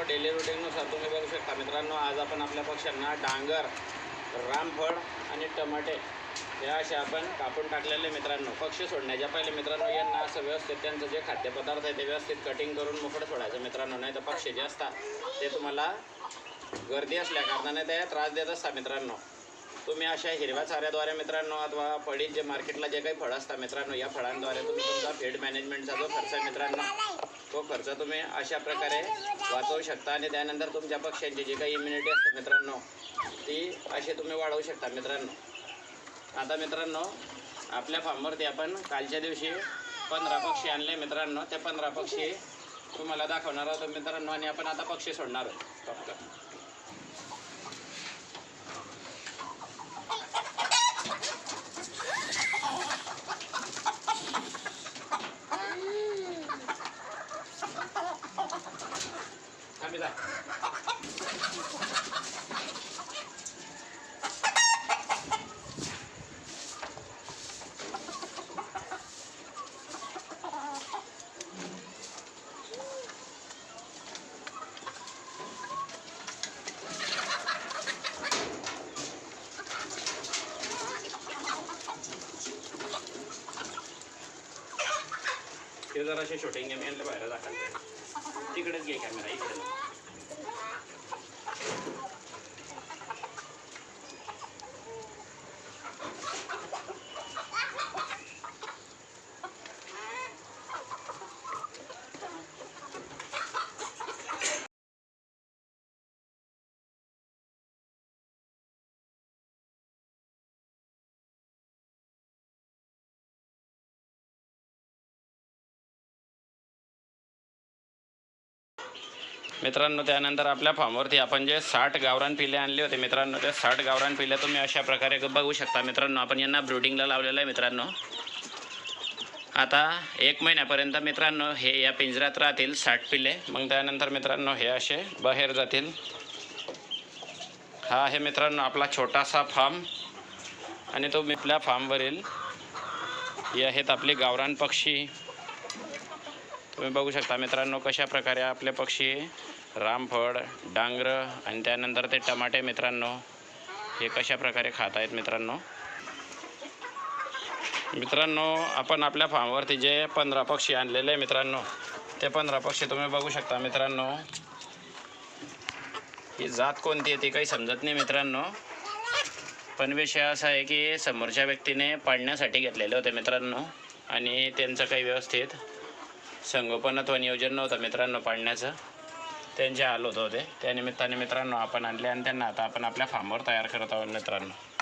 Daily रुटीननुसार तुम्ही बघू शकता मित्रांनो, आज आपण आपल्या पक्ष्यांना डांगर, रामफळ आणि टमाटे या असे आपण कापून टाकलेले मित्रांनो. पक्षी सोडण्याच्या पहिले मित्रांनो यांना असं व्यवस्थित त्यांचं जे खाद्यपदार्थ आहे ते व्यवस्थित कटिंग करून मोकळं सोडायचं मित्रांनो. नाही तर पक्षी जे असतात ते तुम्हाला गर्दी असल्या कारणाने ते त्रास देत असतात मित्रांनो. तुम्ही अशा हिरव्या चाऱ्याद्वारे मित्रांनो अथवा पडीत जे मार्केटला जे काही फळं असतात मित्रांनो, या फळांद्वारे तुम्ही तुमचा फीड मॅनेजमेंटचा जो खर्च आहे मित्रांनो, तो खर्च तुम्ही अशा प्रकारे वाचवू शकता. आणि त्यानंतर तुमच्या पक्ष्यांची जी काही इम्युनिटी असते मित्रांनो ती अशी तुम्ही वाढवू शकता मित्रांनो. आता मित्रांनो आपल्या फार्मवरती आपण कालच्या दिवशी 15 पक्षी आणले मित्रांनो. ते 15 पक्षी तुम्हाला दाखवणार आहोत मित्रांनो. आणि आपण आता पक्षी सोडणार आहोत फक्त. ते जराशे शूटिंग गेम यांना बाहेर दाखवते. तिकडेच घे कॅमेरा, इकडे मित्रांनो. त्यानंतर आपल्या फार्मवरती आपण जे 60 गावरान पिल्ले आणले होते मित्रांनो, ते 60 गावरान पिल्ले तुम्ही अशा प्रकारे बघू शकता मित्रांनो. आपण यांना ब्रूडिंगला लावलेलं आहे मित्रांनो. आता 1 महिन्यापर्यंत मित्रांनो हे या पिंजऱ्यात राहतील 60 पिल्ले. मग त्यानंतर मित्रांनो हे असे बाहेर जातील. हा आहे मित्रांनो आपला छोटासा फार्म. आणि तो आपल्या फार्मवरील हे आहेत आपले गावरान पक्षी. तुम्ही बघू शकता मित्रांनो कशा प्रकारे आपले पक्षी रामफळ, डांगर आणि त्यानंतर ते टमाटे मित्रांनो हे कशा प्रकारे खात आहेत मित्रांनो. आपण आपल्या फार्मवरती जे 15 पक्षी आणलेले आहे मित्रांनो, ते 15 पक्षी तुम्ही बघू शकता मित्रांनो. ही जात कोणती आहे ती काही समजत नाही मित्रांनो. पण विषय असा आहे की समोरच्या व्यक्तीने पाळण्यासाठी घेतलेले होते मित्रांनो. आणि त्यांचं काही व्यवस्थित संगोपन अथवा नियोजन नव्हतं मित्रांनो पाळण्याचं. त्यांचे हाल होत होते. त्यानिमित्ताने मित्रांनो आपण आणले आणि त्यांना आता आपण आपल्या फार्मवर तयार करत आहोत मित्रांनो.